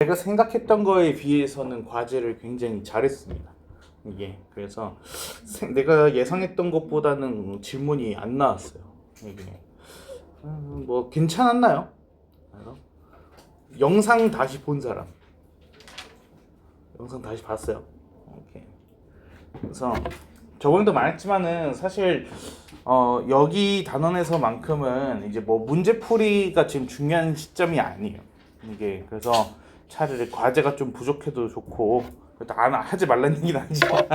제가 생각했던 거에 비해서는 과제를 굉장히 잘했습니다. 이게 그래서 내가 예상했던 것보다는 질문이 안 나왔어요. 이게 뭐 괜찮았나요? 영상 다시 본 사람, 영상 다시 봤어요. 오케이. 그래서 저번에도 말했지만은 사실 여기 단원에서만큼은 이제 뭐 문제풀이가 지금 중요한 시점이 아니에요. 이게 그래서 차라리 과제가 좀 부족해도 좋고, 안 하지 말라는 얘기는 아니지만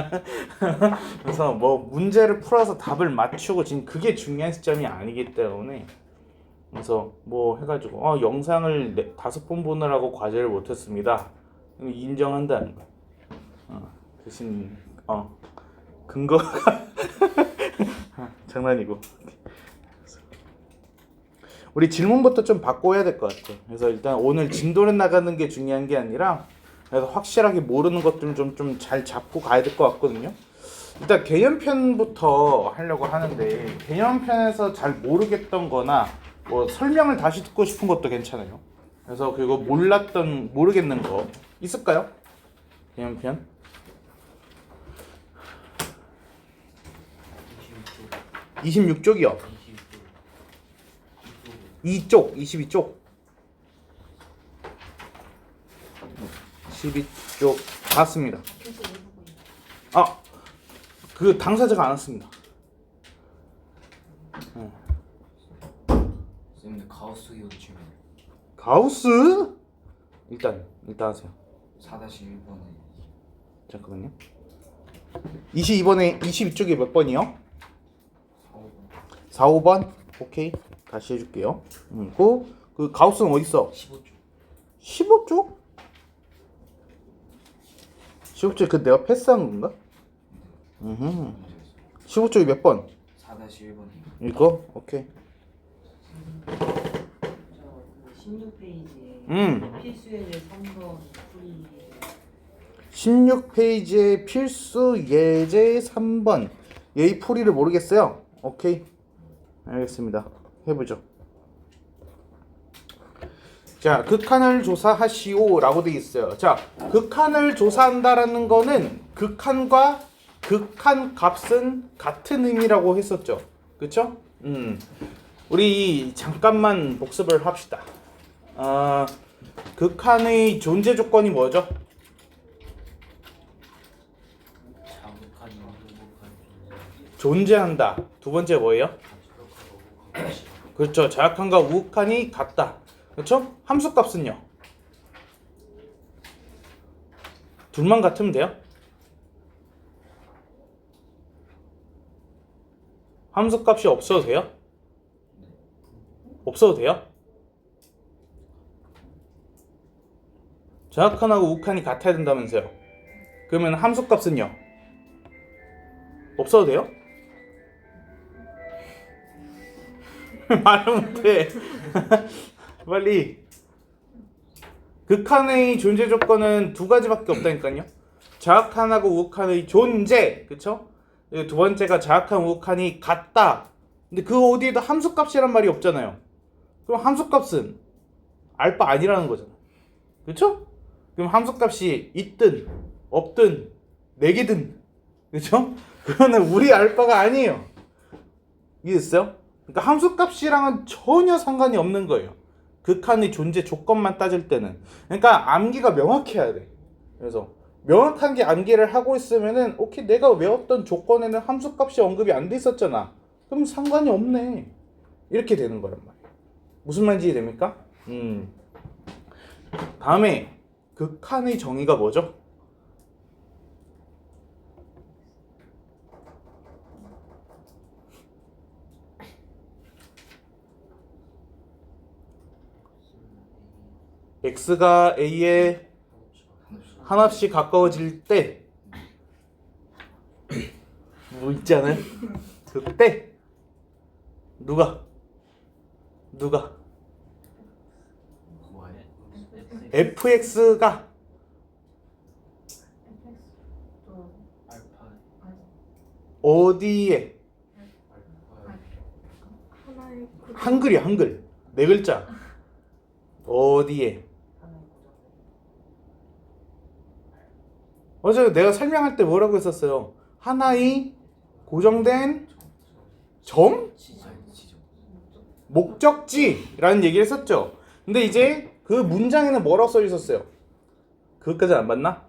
그래서 뭐 문제를 풀어서 답을 맞추고 지금 그게 중요한 시점이 아니기 때문에, 그래서 뭐 해가지고 영상을 5번 보느라고 과제를 못했습니다, 인정한다는 거. 대신 근거가 장난이고. 우리 질문부터 좀 바꿔야 될 것 같아. 그래서 일단 오늘 진도를 나가는 게 중요한 게 아니라, 그래서 확실하게 모르는 것들 좀 잘 잡고 가야 될 것 같거든요. 일단 개념편부터 하려고 하는데, 개념편에서 잘 모르겠던 거나 뭐 설명을 다시 듣고 싶은 것도 괜찮아요. 그래서 그리고 모르겠는 거 있을까요? 개념편 26쪽이요. 22쪽 12쪽 봤습니다. 그 당사자가 안 왔습니다. 쌤, 가우스 기호 질문. 가우스? 일단 하세요. 4-1번에 잠깐만요. 22번에 22쪽이 몇 번이요? 4, 5번. 오케이. 다시 해줄게요. 그 가우스는 어디 있어? 15쪽. 15쪽 그 내가 패스한 건가? 15쪽이 몇 번? 4-1번이요. 이거? 오케이. 16페이지에 필수 예제 3번 풀이 16페이지에 필수 예제 3번 예의 풀이를 모르겠어요. 오케이. 알겠습니다. 해보죠. 자, 극한을 조사하시오 라고 되어 있어요. 자, 극한을 조사한다라는 거는 극한과 극한 값은 같은 의미라고 했었죠. 그쵸? 우리 잠깐만 복습을 합시다. 극한의 존재 조건이 뭐죠? 존재한다. 두 번째 뭐예요? 그렇죠. 자약한과 우극한이 같다. 그렇죠? 함수값은요? 둘만 같으면 돼요? 함수값이 없어도 돼요? 없어도 돼요? 자약한하고 우극한이 같아야 된다면서요? 그러면 함수값은요? 없어도 돼요? 말을 못해. 빨리. 극한의 존재 조건은 두 가지밖에 없다니까요. 자악한하고 우극한의 존재, 그쵸? 두 번째가 자악한 우극한이 같다. 근데 그 어디에도 함수값이란 말이 없잖아요. 그럼 함수값은 알바 아니라는 거잖아. 그쵸? 그럼 함수값이 있든 없든 4개든, 그쵸? 그거는 우리 알바가 아니에요. 이해됐어요? 그러니까 함수값이랑은 전혀 상관이 없는 거예요. 극한의 존재 조건만 따질 때는. 그러니까 암기가 명확해야 돼. 그래서 명확한 게 암기를 하고 있으면은 오케이, 내가 외웠던 조건에는 함수값이 언급이 안 돼 있었잖아. 그럼 상관이 없네. 이렇게 되는 거란 말이에요. 무슨 말인지 이해됩니까? 다음에 극한의 정의가 뭐죠? x가 a에 한없이 가까워질 때 뭐 있잖아요. 그때 누가 fx가 어디에, 한글이야, 한글. 4글자. 어디에 어제 내가 설명할 때 뭐라고 했었어요? 하나의 고정된 점? 지점. 목적지라는 얘기를 했었죠. 근데 이제 그 문장에는 뭐라고 써 있었어요? 그것까지 안 봤나?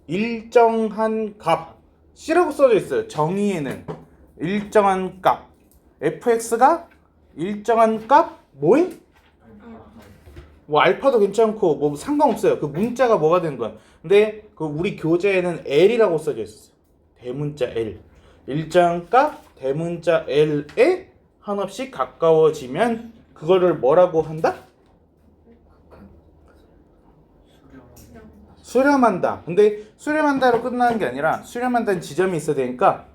일정한 값 C라고 써져 있어요. 정의에는 일정한 값 fx가 일정한 값 뭐에? 뭐 알파도 괜찮고 뭐 상관없어요. 그 문자가 뭐가 되는 거야. 근데 그 우리 교재에는 L이라고 써져 있었어요. 대문자 L. 일정한 값 대문자 L에 한없이 가까워지면 그거를 뭐라고 한다? 수렴한다. 근데 수렴한다로 끝나는 게 아니라 수렴한다는 지점이 있어야 되니까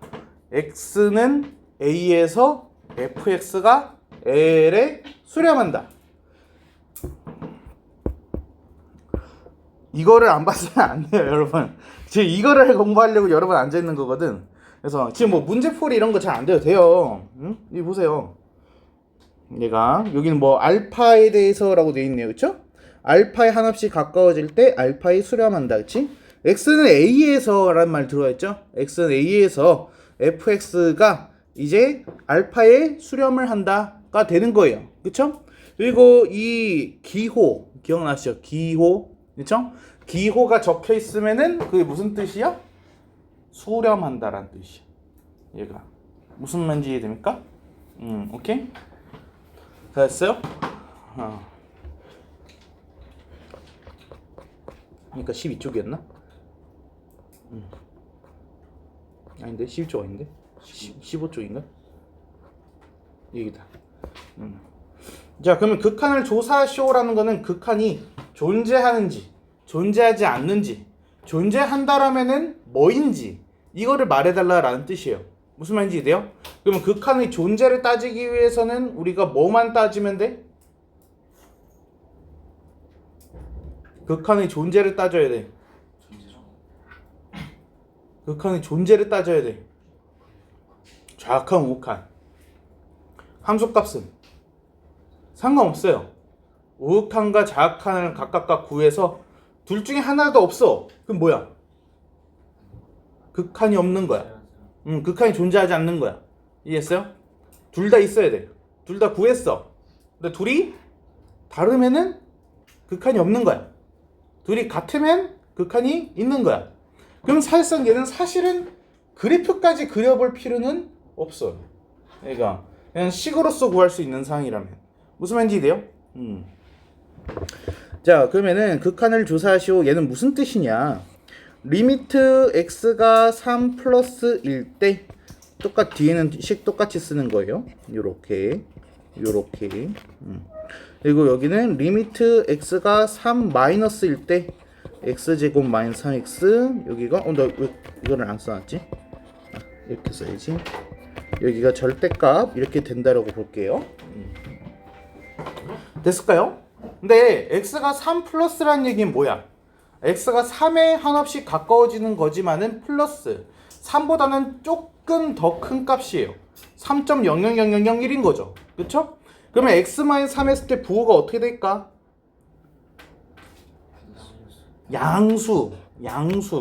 x는 a에서 fx가 l에 수렴한다. 이거를 안 봤으면 안 돼요, 여러분. 지금 이거를 공부하려고 여러분 앉아 있는 거거든. 그래서 지금 뭐 문제풀이 이런 거 잘 안 돼도 돼요. 응? 이 보세요. 얘가 여기는 뭐 알파에 대해서라고 돼 있네요, 그렇죠? 알파에 한없이 가까워질 때 알파에 수렴한다, 그렇지? x는 a에서라는 말 들어와 있죠? x는 a에서 fx가 이제 알파에 수렴을 한다가 되는 거예요, 그렇죠? 그리고 이 기호 기억나시죠? 기호, 그렇죠? 기호가 적혀 있으면은 그게 무슨 뜻이야? 수렴한다라는 뜻이야. 얘가 무슨 말인지 이해됩니까? 오케이. 다 됐어요? 그러니까 12쪽이었나? 아닌데 12쪽 아닌데? 15쪽인가? 여기다. 자, 그러면 극한을 조사하시오라는 거는 극한이 존재하는지 존재하지 않는지 존재한다라면은 뭐인지 이거를 말해달라라는 뜻이에요. 무슨 말인지 이해돼요? 그러면 극한의 존재를 따지기 위해서는 우리가 뭐만 따지면 돼? 극한의 존재를 따져야 돼. 극한의 존재를 따져야 돼. 좌극한, 우극한. 함수값은 상관없어요. 우극한과 좌극한을 각각 구해서 둘 중에 하나도 없어. 그럼 뭐야? 극한이 없는 거야. 극한이 존재하지 않는 거야. 이해했어요? 둘 다 있어야 돼. 둘 다 구했어. 근데 둘이 다르면은 극한이 없는 거야. 둘이 같으면 극한이 있는 거야. 그럼 사실상 얘는 사실은 그래프까지 그려볼 필요는 없어요. 얘가 그냥 식으로서 구할 수 있는 상황이라면. 무슨 말인지 이해돼요? 자, 그러면은 극한을 조사하시오. 얘는 무슨 뜻이냐? 리미트 x가 3 플러스 1 때 뒤에는 식 똑같이 쓰는 거예요. 요렇게 그리고 여기는 리미트 x가 3 마이너스 1 때 x제곱 마이너스 3x 여기가 나 왜 이거를 안 써놨지? 이렇게 써야지. 여기가 절대값 이렇게 된다라고 볼게요. 됐을까요? 근데 x가 3 플러스라는 얘기는 뭐야? x가 3에 한없이 가까워지는 거지만은 플러스 3보다는 조금 더 큰 값이에요. 3.00001인 거죠. 그쵸? 그러면 x-3 했을 때 부호가 어떻게 될까? 양수,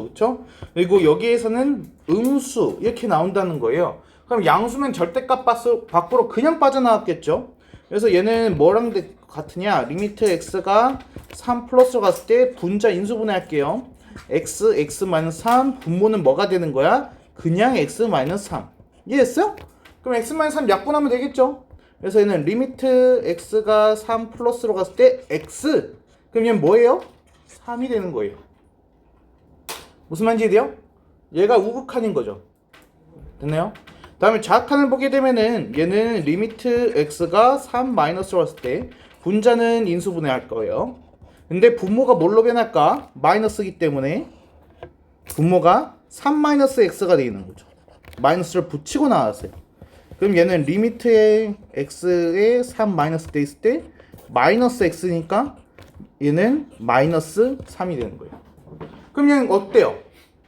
그쵸? 그리고 여기에서는 음수 이렇게 나온다는 거예요. 그럼 양수면 절대값 밖으로 그냥 빠져나왔겠죠? 그래서 얘는 뭐랑 같으냐? 리미트 x가 3 플러스로 갔을 때 분자 인수분해 할게요. x-3 분모는 뭐가 되는 거야? 그냥 x-3. 이해했어요? 그럼 x-3 약분하면 되겠죠? 그래서 얘는 리미트 x가 3 플러스로 갔을 때 x. 그럼 얘는 뭐예요? 3이 되는 거예요. 무슨 말인지 이해돼요? 얘가 우극한인 거죠. 됐나요? 다음에 좌극한을 보게 되면은 얘는 리미트 x가 3 마이너스로 갔을 때 분자는 인수분해 할 거예요. 근데 분모가 뭘로 변할까? 마이너스이기 때문에 분모가 3 마이너스 x가 되는 거죠. 마이너스를 붙이고 나왔어요. 그럼 얘는 리미트의 x에 3 마이너스 돼 있을 때 마이너스 x니까 얘는 마이너스 3이 되는 거예요. 그럼 얘는 어때요?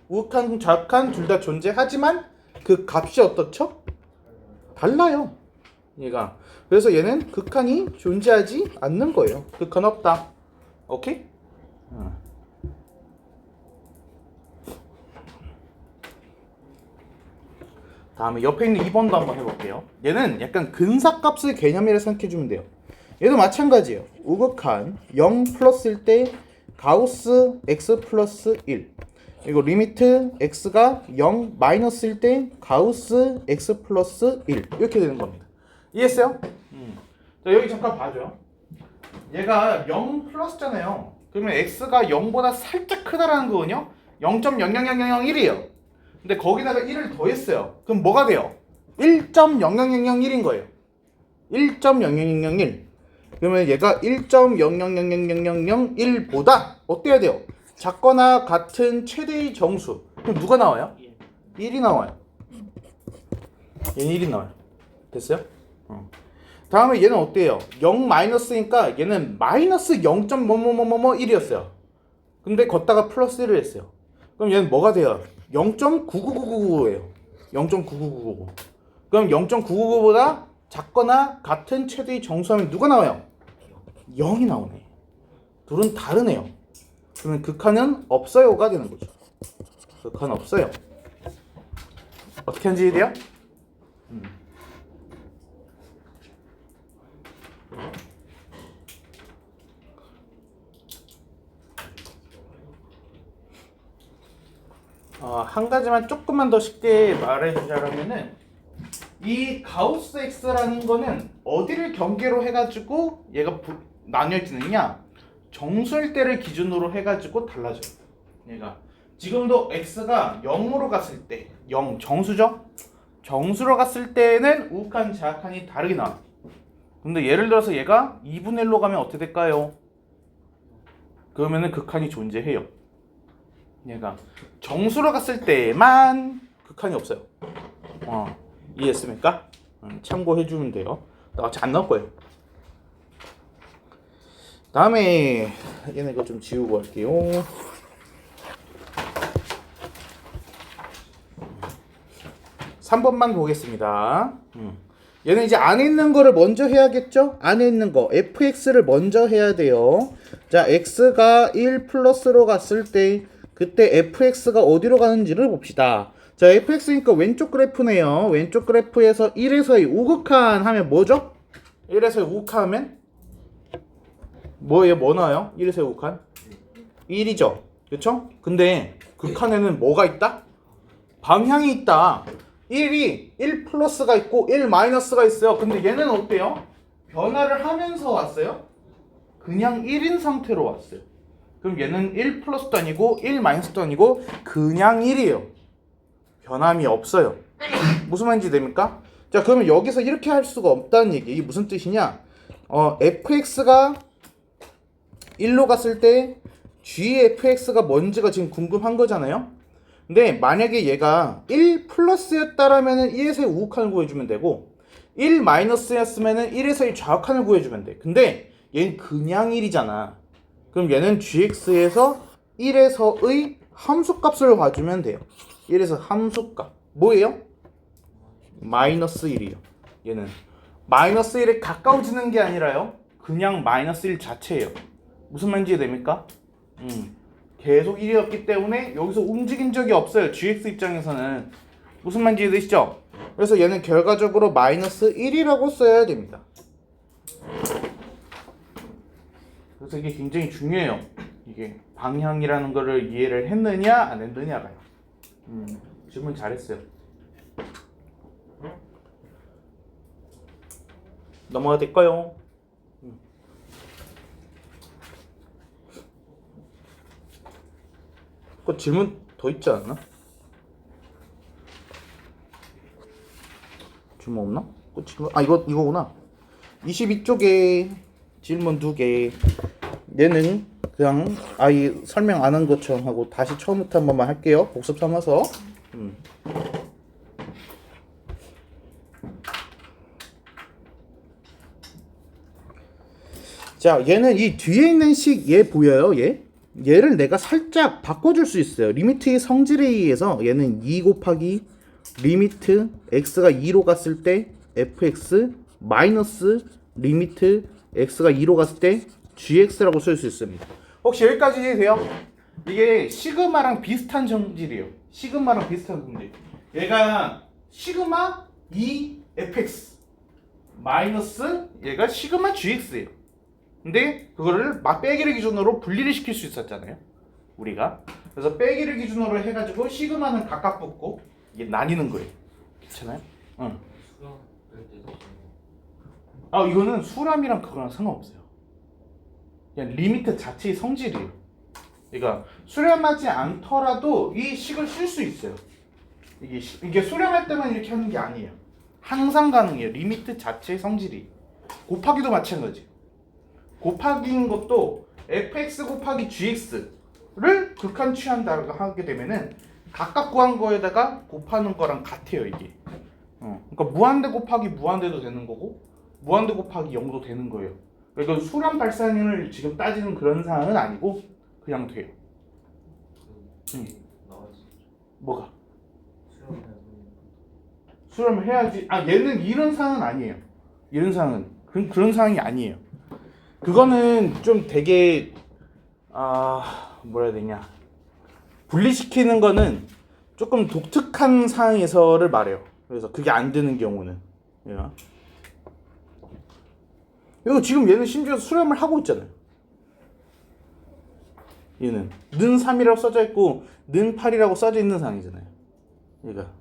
우극한, 좌극한 둘 다 존재하지만 그 값이 어떻죠? 달라요. 얘가. 그래서 얘는 극한이 존재하지 않는 거예요. 극한 없다. 오케이? 다음에 옆에 있는 2번도 한번 해볼게요. 얘는 약간 근사값의 개념이라 생각해주면 돼요. 얘도 마찬가지예요. 우극한 0 플러스일 때 가우스 x 플러스 1. 이거 리미트 x가 0 마이너스일 때 가우스 x 플러스 1. 이렇게 되는 겁니다. 이해했어요? 자, 여기 잠깐 봐줘요. 얘가 0 플러스잖아요. 그러면 x가 0보다 살짝 크다라는 거거든요. 0.00001이에요. 근데 거기다가 1을 더했어요. 그럼 뭐가 돼요? 1.00001인 거예요. 1.00001. 그러면 얘가 1.0000001보다 어때야 돼요? 작거나 같은 최대의 정수. 그럼 누가 나와요? 1이 나와요. 얘는 1이 나와요. 됐어요? 다음에 얘는 어때요? 0 마이너스니까 얘는 마이너스 0.1이었어요. 근데 걷다가 플러스 1을 했어요. 그럼 얘는 뭐가 돼요? 0.99999예요. 0.99999. 그럼 0.999보다 작거나 같은 최대의 정수하면 누가 나와요? 0이 나오네. 둘은 다르네요. 그러면 극한은 없어요가 되는 거죠. 극한 없어요. 어떻게 하는지 이해돼요? 한 가지만 조금만 더 쉽게 말해주자면은 이 가우스 x라는 거는 어디를 경계로 해가지고 얘가 나뉘어지느냐, 정수일 때를 기준으로 해가지고 달라져요. 얘가 지금도 x가 0으로 갔을 때 0 정수죠? 정수로 갔을 때는 우극한 제약한이 다르게 나와요. 근데 예를 들어서 얘가 2분의 1로 가면 어떻게 될까요? 그러면은 극한이 존재해요. 얘가 정수로 갔을 때만 극한이 없어요. 이해했습니까? 참고해주면 돼요. 나같이 안 나올 거예요. 다음에 얘네 이거 좀 지우고 할게요. 3번만 보겠습니다. 얘는 이제 안에 있는 거를 먼저 해야겠죠? 안에 있는 거 fx를 먼저 해야 돼요. 자, x가 1 플러스로 갔을 때 그때 fx가 어디로 가는지를 봅시다. 자, fx니까 왼쪽 그래프네요. 왼쪽 그래프에서 1에서의 우극한 하면 뭐죠? 1에서의 우극한 하면 뭐예요? 뭐 나와요? 1에서의 우극한? 1이죠. 그쵸? 근데 극한에는 뭐가 있다? 방향이 있다. 1이 1 플러스가 있고 1 마이너스가 있어요. 근데 얘는 어때요? 변화를 하면서 왔어요? 그냥 1인 상태로 왔어요. 그럼 얘는 1 플러스도 아니고 1 마이너스도 아니고 그냥 1이에요. 변함이 없어요. 무슨 말인지 됩니까? 자, 그러면 여기서 이렇게 할 수가 없다는 얘기. 이게 무슨 뜻이냐? fx가 1로 갔을 때 gfx가 뭔지가 지금 궁금한 거잖아요. 근데 만약에 얘가 1 플러스였다라면은 1에서의 우극한을 구해주면 되고 1 마이너스였으면은 1에서의 좌극한을 구해주면 돼. 근데 얘는 그냥 1이잖아. 그럼 얘는 gx에서 1에서의 함수값을 봐주면 돼요. 1에서 함수값 뭐예요? 마이너스 1이요. 얘는 마이너스 1에 가까워지는 게 아니라요, 그냥 마이너스 1 자체예요. 무슨 말인지 됩니까? 계속 1이었기 때문에 여기서 움직인 적이 없어요. gx 입장에서는. 무슨 말인지 되시죠? 그래서 얘는 결과적으로 마이너스 1이라고 써야 됩니다. 그래서 이게 굉장히 중요해요. 이게 방향이라는 거를 이해를 했느냐 안 했느냐가요. 질문 잘했어요. 넘어가 될까요? 그 질문 더 있지 않나? 질문 없나? 그 질문 이거구나. 22쪽에 질문 2개. 얘는 그냥 아예 설명 안 한 것처럼 하고 다시 처음부터 한 번만 할게요. 복습 삼아서. 자, 얘는 이 뒤에 있는 식 얘 보여요? 얘를 내가 살짝 바꿔줄 수 있어요. 리미트의 성질에 의해서 얘는 2 곱하기 리미트 x가 2로 갔을 때 fx 마이너스 리미트 x가 2로 갔을 때 gx라고 쓸 수 있습니다. 혹시 여기까지 이해돼요? 이게 시그마랑 비슷한 성질이에요. 시그마랑 비슷한 성질. 얘가 시그마 2fx 마이너스 얘가 시그마 gx예요. 근데 그거를 빼기를 기준으로 분리를 시킬 수 있었잖아요. 우리가. 그래서 빼기를 기준으로 해가지고 시그마는 각각 붙고 이게 나뉘는 거예요. 괜찮아요? 응. 수영 뺄때 아 이거는 수렴이랑 그거랑 상관없어요. 그냥 리미트 자체의 성질이에요. 그러니까 수렴하지 않더라도 이 식을 쓸 수 있어요. 이게 수렴할 때만 이렇게 하는 게 아니에요. 항상 가능해요. 리미트 자체의 성질이. 곱하기도 마찬가지. 곱하기인 것도 fx 곱하기 gx를 극한 취한다고 하게 되면은 각각 구한 거에다가 곱하는 거랑 같아요 이게. 그러니까 무한대 곱하기 무한대도 되는 거고 무한대 곱하기 0도 되는 거예요. 그러니까 수렴 발산을 지금 따지는 그런 사안은 아니고 그냥 돼요. 나와있어. 뭐가? 수영이나 수렴을 해야지. 아 얘는 이런 사안은 아니에요. 이런 사안은 그런 사안이 아니에요. 그거는 좀 되게 뭐라 해야 되냐, 분리시키는 거는 조금 독특한 상황에서를 말해요. 그래서 그게 안 되는 경우는 이거 지금 얘는 심지어 수렴을 하고 있잖아요. 얘는 는 3이라고 써져 있고 는 8이라고 써져 있는 상황이잖아요. 얘가.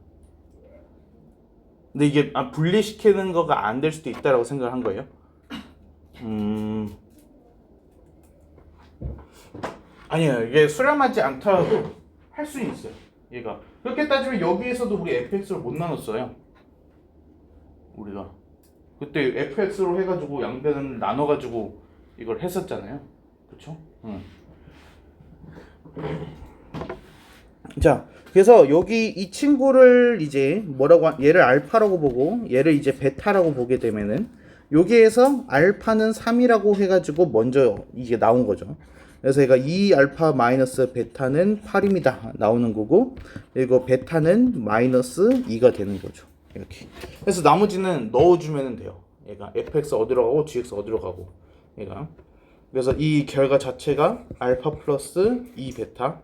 근데 이게 분리시키는 거가 안 될 수도 있다라고 생각을 한 거예요. 아니에요. 이게 수렴하지 않더라도 할 수는 있어요. 얘가. 그렇게 따지면 여기에서도 우리 fx를 못 나눴어요. 우리가 그때 fx로 해가지고 양변을 나눠가지고 이걸 했었잖아요. 그쵸? 자, 그래서 여기 이 친구를 이제 얘를 알파라고 보고 얘를 이제 베타라고 보게 되면은 여기에서 알파는 3이라고 해가지고 먼저 이게 나온 거죠. 그래서 얘가 2알파 마이너스 베타는 8입니다 나오는 거고, 그리고 베타는 마이너스 2가 되는 거죠. 이렇게. 그래서 나머지는 넣어주면 돼요. 얘가 fx 어디로 가고 gx 어디로 가고 얘가. 그래서 이 결과 자체가 알파 플러스 2 베타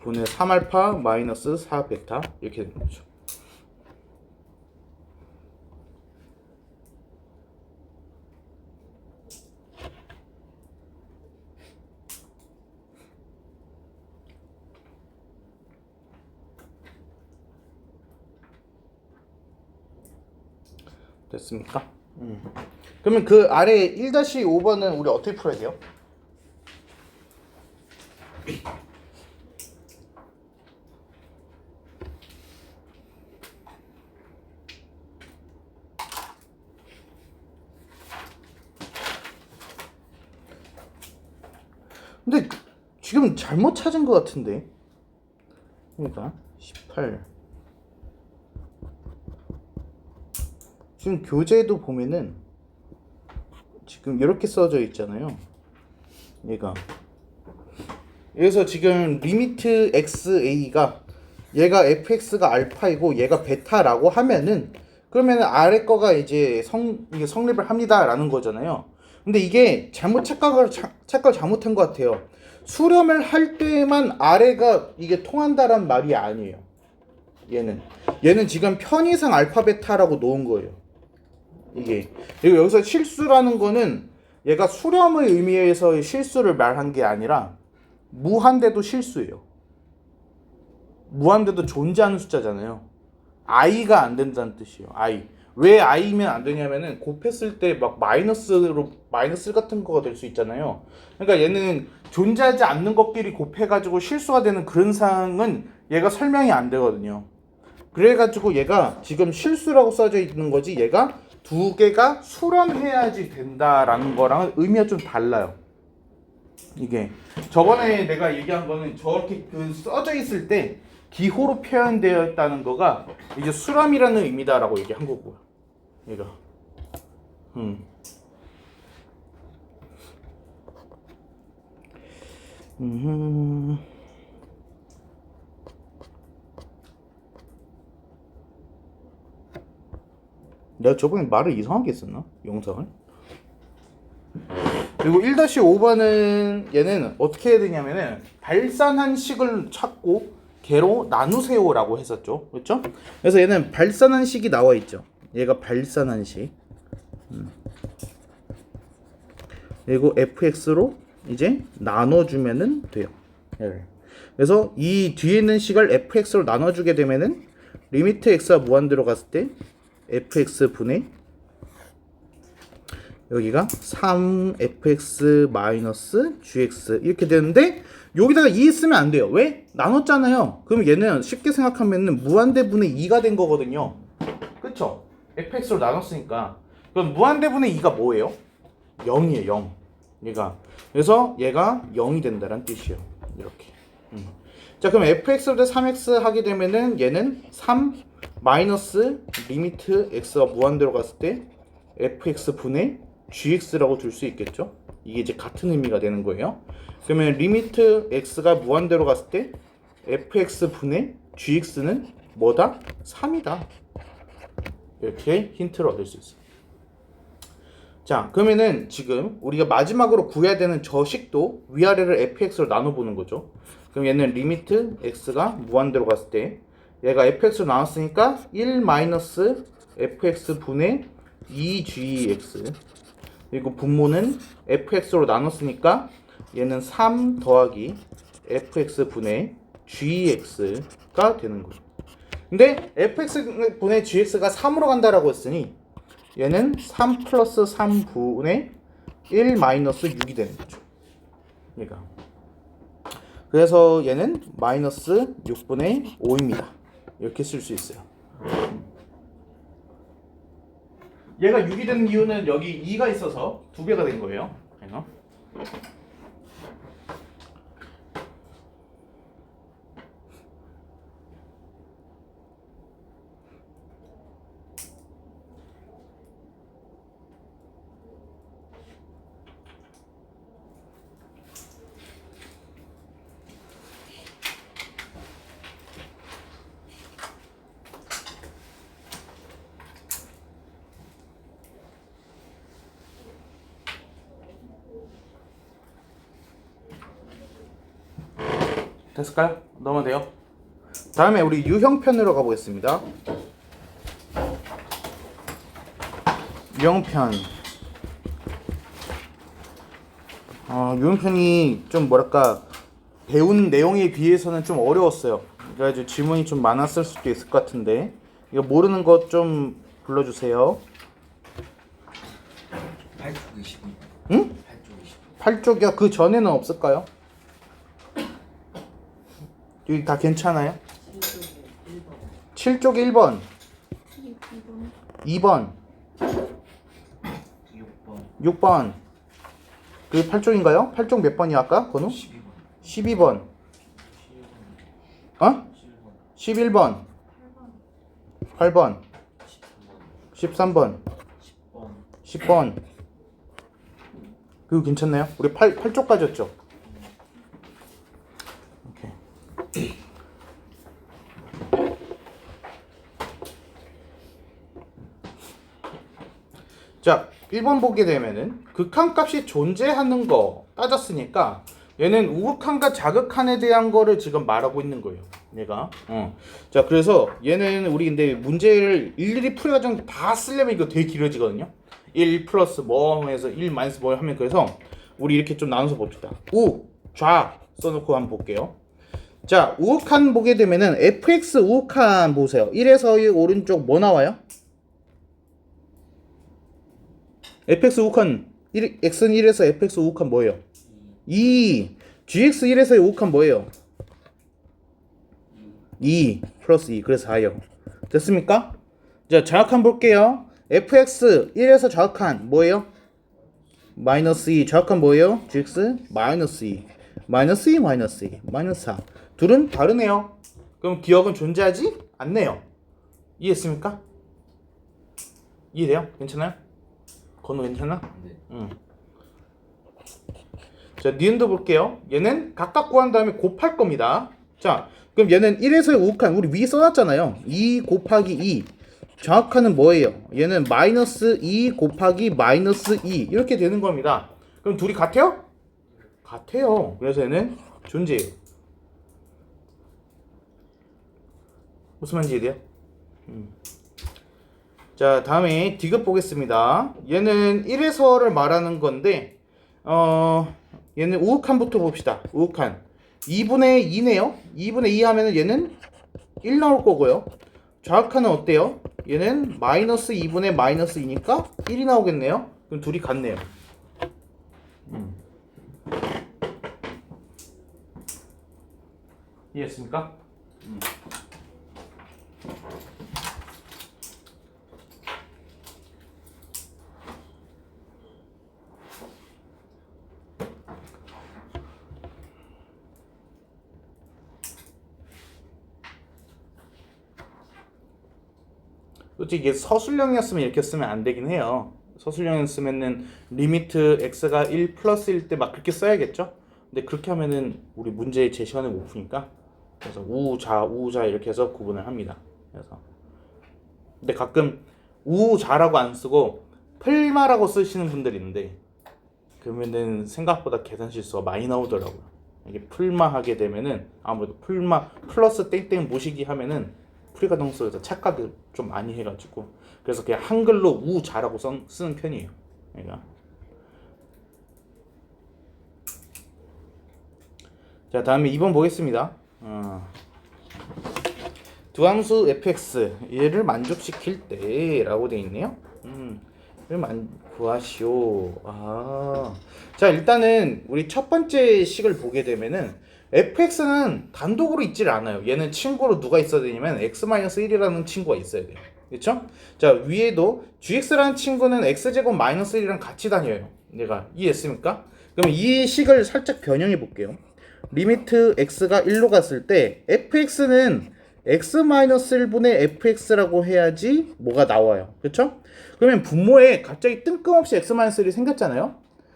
분의 3알파 마이너스 4 베타 이렇게 되는 거죠. 됐습니까? 그러면 그 아래 1-5번은 우리 어떻게 풀어야 돼요? 근데 지금 잘못 찾은 것 같은데. 그러니까 18. 지금 교재도 보면은 지금 이렇게 써져 있잖아요. 얘가. 여기서 지금 리미트 xa가 얘가 fx가 알파이고 얘가 베타라고 하면은 그러면은 아래 거가 이제 이게 성립을 합니다라는 거잖아요. 근데 이게 착각을 잘못한 것 같아요. 수렴을 할 때만 아래가 이게 통한다란 말이 아니에요. 얘는 지금 편의상 알파 베타라고 놓은 거예요. 이게. 그리고 여기서 실수라는 거는 얘가 수렴의 의미에서의 실수를 말한 게 아니라 무한대도 실수예요. 무한대도 존재하는 숫자잖아요. i가 안 된다는 뜻이에요. i. 왜 i면 안 되냐면은 곱했을 때 막 마이너스 같은 거가 될 수 있잖아요. 그러니까 얘는 존재하지 않는 것끼리 곱해가지고 실수가 되는 그런 상황은 얘가 설명이 안 되거든요. 그래가지고 얘가 지금 실수라고 써져 있는 거지, 얘가 두 개가 수렴해야지 된다라는 거랑은 의미가 좀 달라요. 이게 저번에 내가 얘기한 거는 저렇게 써져 있을 때 기호로 표현되어 있다는 거가 이제 수렴이라는 의미다라고 얘기한 거고요. 얘가. 내가 저번에 말을 이상하게 했었나? 영상을? 그리고 1-5번은 얘는 어떻게 해야 되냐면은 발산한 식을 찾고 개로 나누세요라고 했었죠. 그렇죠? 그래서 얘는 발산한 식이 나와 있죠. 얘가 발산한 식. 그리고 fx로 이제 나눠주면은 돼요. 얘를. 그래서 이 뒤에 있는 식을 fx로 나눠주게 되면은 리미트 x가 무한대로 갔을 때 fx 분의 여기가 3fx 마이너스 gx 이렇게 되는데 여기다가 2 쓰면 안 돼요. 왜? 나눴잖아요. 그럼 얘는 쉽게 생각하면 무한대분의 2가 된 거거든요. 그쵸? fx로 나눴으니까. 그럼 무한대분의 2가 뭐예요? 0이에요. 0. 얘가. 그래서 얘가 0이 된다는 뜻이에요. 이렇게. 자, 그럼 fx로 대 3x 하게 되면은 얘는 3 마이너스 리미트 x가 무한대로 갔을 때 fx 분의 gx라고 둘 수 있겠죠? 이게 이제 같은 의미가 되는 거예요. 그러면 리미트 x가 무한대로 갔을 때 fx 분의 gx는 뭐다? 3이다. 이렇게 힌트를 얻을 수 있어요. 자, 그러면은 지금 우리가 마지막으로 구해야 되는 저 식도 위아래를 fx로 나눠보는 거죠. 그럼 얘는 리미트 x가 무한대로 갔을 때 얘가 fx로 나눴으니까 1 마이너스 fx 분의 2gx 그리고 분모는 fx로 나눴으니까 얘는 3 더하기 fx 분의 gx가 되는 거죠. 근데 fx 분의 gx가 3으로 간다라고 했으니 얘는 3 플러스 3분의 1 마이너스 6이 되는 거죠. 그러니까 그래서 얘는 마이너스 6분의 5입니다. 이렇게 쓸 수 있어요. 얘가 6이 되는 이유는 여기 2가 있어서 2배가 된 거예요. 그래서 됐을까요? 넣으면 돼요. 다음에 우리 유형편으로 가보겠습니다. 유형편. 유형편이 좀 뭐랄까 배운 내용에 비해서는 좀 어려웠어요. 그래가지고 질문이 좀 많았을 수도 있을 것 같은데 이거 모르는 것 좀 불러주세요. 8쪽 20. 응? 8쪽 20. 8쪽이요? 그 전에는 없을까요? 여기 다 괜찮아요? 7쪽 1번 2번 6번. 6번 그 8쪽인가요? 8쪽 몇 번이야 아까? 번호? 12번. 12번 11번. 어? 11번 8번 13번 10번. 10번 그거 괜찮나요? 우리 8쪽까지였죠? 오케이. 자, 1번 보게 되면은 극한값이 존재하는 거 따졌으니까 얘는 우극한과 자극한에 대한 거를 지금 말하고 있는 거예요. 얘가. 자, 그래서 얘는 우리 근데 문제를 일일이 풀어가지고 다 쓰려면 이거 되게 길어지거든요. 1 플러스 뭐 해서 1 마이너스 뭐 하면 그래서 우리 이렇게 좀 나눠서 봅시다. 우, 좌 써놓고 한번 볼게요. 자, 우극한 보게 되면은 fx 우극한 보세요. 1에서 2 오른쪽 뭐 나와요? fx 우극한 1, x는 1에서 fx 우극한 뭐예요? 2. gx 1에서 2 우극한 뭐예요? 2 플러스 2 그래서 4예요. 됐습니까? 자, 좌극한 볼게요. fx 1에서 좌극한 뭐예요? 마이너스 2. 좌극한 뭐예요? gx 마이너스 2. 마이너스 2 마이너스 2 마이너스 4. 둘은 다르네요. 그럼 기억은 존재하지 않네요. 이해했습니까? 이해돼요? 괜찮아요? 건우 괜찮아? 네. 응. 자, 니은도 볼게요. 얘는 각각 구한 다음에 곱할 겁니다. 자, 그럼 얘는 1에서의 우극한 우리 위에 써놨잖아요. 2 곱하기 2. 정확한은 뭐예요? 얘는 마이너스 2 곱하기 마이너스 2 이렇게 되는 겁니다. 그럼 둘이 같아요? 같아요. 그래서 얘는 존재해요. 무슨 말인지 이해돼요? 자, 다음에 디귿 보겠습니다. 얘는 1에서를 말하는 건데 얘는 우극한부터 봅시다. 우극한 2분의 2네요. 2분의 2 하면은 얘는 1 나올 거고요. 좌극한은 어때요? 얘는 마이너스 2분의 마이너스 2니까 1이 나오겠네요. 그럼 둘이 같네요. 이해했습니까? 솔직히 이게 서술형이었으면 이렇게 쓰면 안 되긴 해요. 서술형이었으면은 리미트 x가 1 플러스일 때 막 그렇게 써야겠죠? 근데 그렇게 하면은 우리 문제 제시간을 못 푸니까 그래서 우자 이렇게 해서 구분을 합니다. 그래서 근데 가끔 우자라고 안 쓰고 풀마라고 쓰시는 분들이 있는데 그러면은 생각보다 계산 실수가 많이 나오더라고요. 이게 풀마 하게 되면은 아무래도 풀마 플러스 땡땡 모시기 하면은 프리가동스에서 착각을 좀 많이 해가지고 그래서 그냥 한글로 우자라고 쓰는 편이에요. 그러니까 자, 다음에 2번 보겠습니다. 두 함수 fx 얘를 만족시킬 때 라고 돼 있네요. 구하시오. 자, 일단은 우리 첫 번째 식을 보게 되면은 fx는 단독으로 있질 않아요. 얘는 친구로 누가 있어야 되냐면 x-1이라는 친구가 있어야 돼요. 그렇죠? 자, 위에도 gx라는 친구는 x제곱 마이너스 1이랑 같이 다녀요. 내가 이해했습니까? 그럼 이 식을 살짝 변형해 볼게요. 리미트 x가 1로 갔을 때 fx는 x-1분의 fx라고 해야지 뭐가 나와요. 그렇죠? 그러면 분모에 갑자기 뜬금없이 x-1이 생겼잖아요.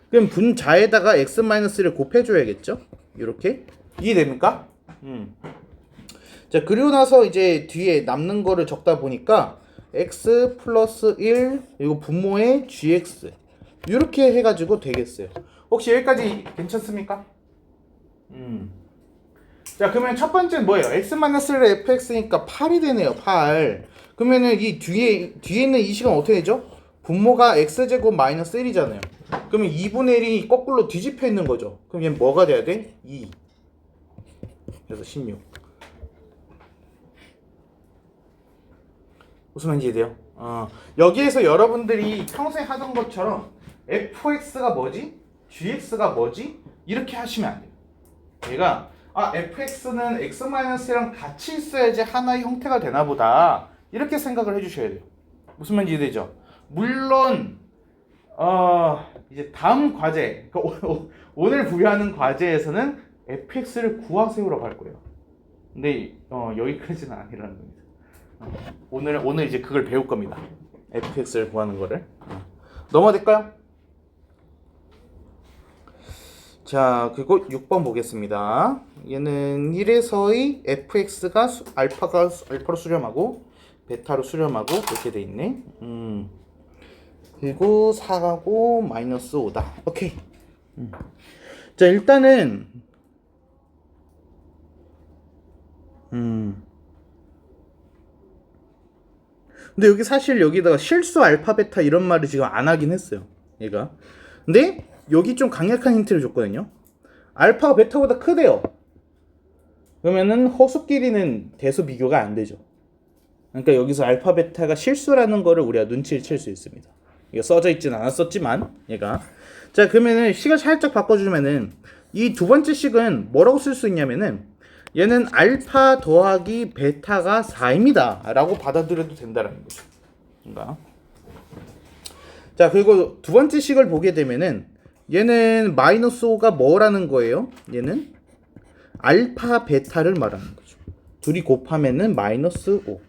그럼 분자에다가 x-1을 곱해줘야겠죠? 이렇게 이해됩니까? 자, 그리고 나서 이제 뒤에 남는 거를 적다 보니까 x 플러스 1 이거 분모에 gx 이렇게 해가지고 되겠어요. 혹시 여기까지 괜찮습니까? 자, 그러면 첫 번째는 뭐예요? x-1 fx니까 8이 되네요. 8. 그러면은 이 뒤에 있는 이 식은 어떻게 되죠? 분모가 x제곱 마이너스 1이잖아요. 그러면 2분의 1이 거꾸로 뒤집혀 있는 거죠. 그럼 얘는 뭐가 돼야 돼? 2. 그래서 16. 무슨 말인지 이해돼요? 여기에서 여러분들이 평소에 하던 것처럼 fx가 뭐지? gx가 뭐지? 이렇게 하시면 안 돼요. 얘가 fx는 x-랑 같이 있어야지 하나의 형태가 되나 보다 이렇게 생각을 해주셔야 돼요. 무슨 말인지 이해되죠? 물론 이제 다음 과제 오늘 부여하는 과제에서는 fx를 구하세요라고 할 거예요. 근데 여기까지는 아니라는 겁니다. 오늘 이제 그걸 배울 겁니다. fx를 구하는 거를 넘어갈까요? 자, 그리고 6번 보겠습니다. 얘는 1에서의 fx가 알파로 수렴하고 베타로 수렴하고 그렇게 돼 있네. 그리고 4하고 마이너스 5다. 오케이. 자, 일단은 근데 여기 사실 여기다가 실수 알파 베타 이런 말을 지금 안 하긴 했어요. 얘가. 근데 여기 좀 강력한 힌트를 줬거든요. 알파가 베타보다 크대요. 그러면은 허수끼리는 대수 비교가 안 되죠. 그러니까 여기서 알파 베타가 실수라는 거를 우리가 눈치를 챌 수 있습니다. 이거 써져 있진 않았었지만 얘가. 자, 그러면은 식을 살짝 바꿔주면은 이 두 번째 식은 뭐라고 쓸 수 있냐면은 얘는 알파 더하기 베타가 4입니다 라고 받아들여도 된다라는 거죠. 그러니까. 자, 그리고 두 번째 식을 보게 되면은 얘는 마이너스 5가 뭐라는 거예요? 얘는 알파 베타를 말하는 거죠. 둘이 곱하면은 마이너스 5.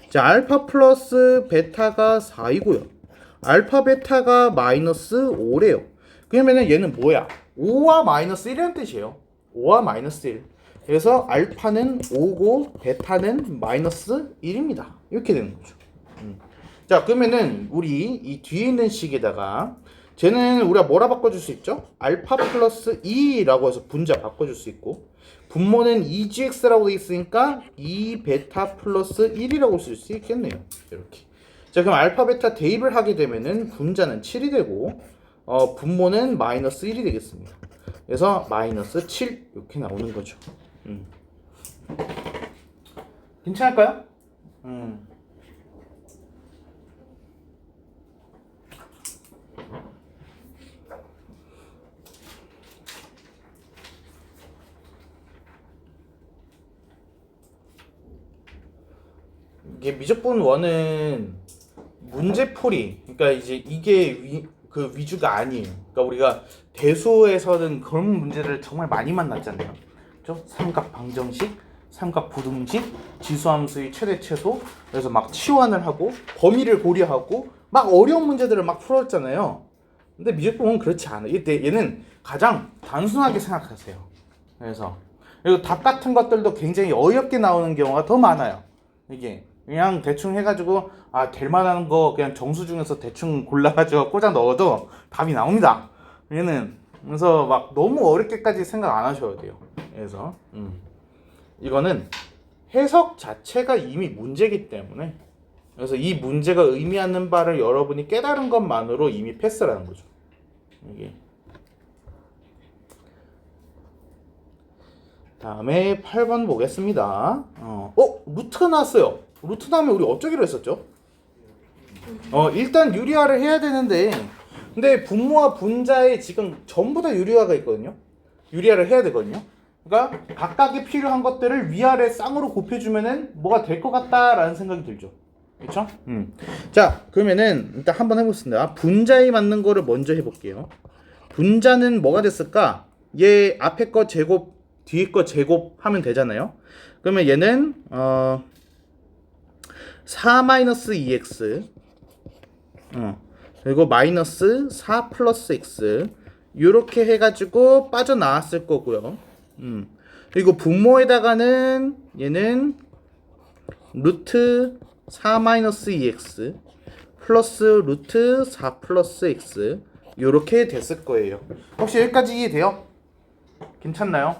자, 알파 플러스 베타가 4이고요. 알파 베타가 마이너스 5래요. 그러면은 얘는 뭐야? 5와 마이너스 1이라는 뜻이에요. 5와 마이너스 1. 그래서 알파는 5고 베타는 마이너스 1입니다. 이렇게 되는 거죠. 자, 그러면은 우리 이 뒤에 있는 식에다가 쟤는 우리가 뭐라 바꿔줄 수 있죠? 알파 플러스 2라고 해서 분자 바꿔줄 수 있고, 분모는 2gx라고 돼 있으니까 2베타 플러스 1이라고 쓸 수 있겠네요. 이렇게. 자, 그럼 알파 베타 대입을 하게 되면은 분자는 7이 되고 분모는 마이너스 1이 되겠습니다. 그래서 마이너스 7 이렇게 나오는 거죠. 괜찮을까요? 이게 미적분 1은 문제풀이, 그러니까 이제 이게 그 위주가 아니에요. 그러니까 우리가 대수에서는 그런 문제를 정말 많이 만났잖아요. 그렇죠? 삼각 방정식, 삼각 부등식, 지수함수의 최대 최소, 그래서 막 치환을 하고 범위를 고려하고 막 어려운 문제들을 막 풀었잖아요. 근데 미적분은 그렇지 않아요. 얘는 가장 단순하게 생각하세요. 그래서 그리고 답 같은 것들도 굉장히 어렵게 나오는 경우가 더 많아요. 이게 그냥 대충 해가지고 될 만한 거 그냥 정수 중에서 대충 골라가지고 꽂아 넣어도 답이 나옵니다. 얘는 그래서 막 너무 어렵게까지 생각 안 하셔도 돼요. 그래서 이거는 해석 자체가 이미 문제이기 때문에, 그래서 이 문제가 의미하는 바를 여러분이 깨달은 것만으로 이미 패스라는 거죠. 이게 다음에 8번 보겠습니다. 루트가 나왔어요. 루트 나오면 우리 어쩌기로 했었죠? 일단 유리화를 해야 되는데, 근데 분모와 분자에 지금 전부 다 유리화가 있거든요. 유리화를 해야 되거든요. 그러니까 각각이 필요한 것들을 위아래 쌍으로 곱해주면은 뭐가 될 것 같다라는 생각이 들죠. 그렇죠? 자, 그러면은 일단 한번 해보겠습니다. 분자에 맞는 거를 먼저 해볼게요. 분자는 뭐가 됐을까? 얘 앞에 거 제곱, 뒤에 거 제곱 하면 되잖아요. 그러면 얘는 4-2x 그리고 마이너스 4 플러스 x 이렇게 해가지고 빠져나왔을 거고요. 그리고 분모에다가는 얘는 루트 4-2x 플러스 루트 4 플러스 x 이렇게 됐을 거예요. 혹시 여기까지 이해돼요? 괜찮나요?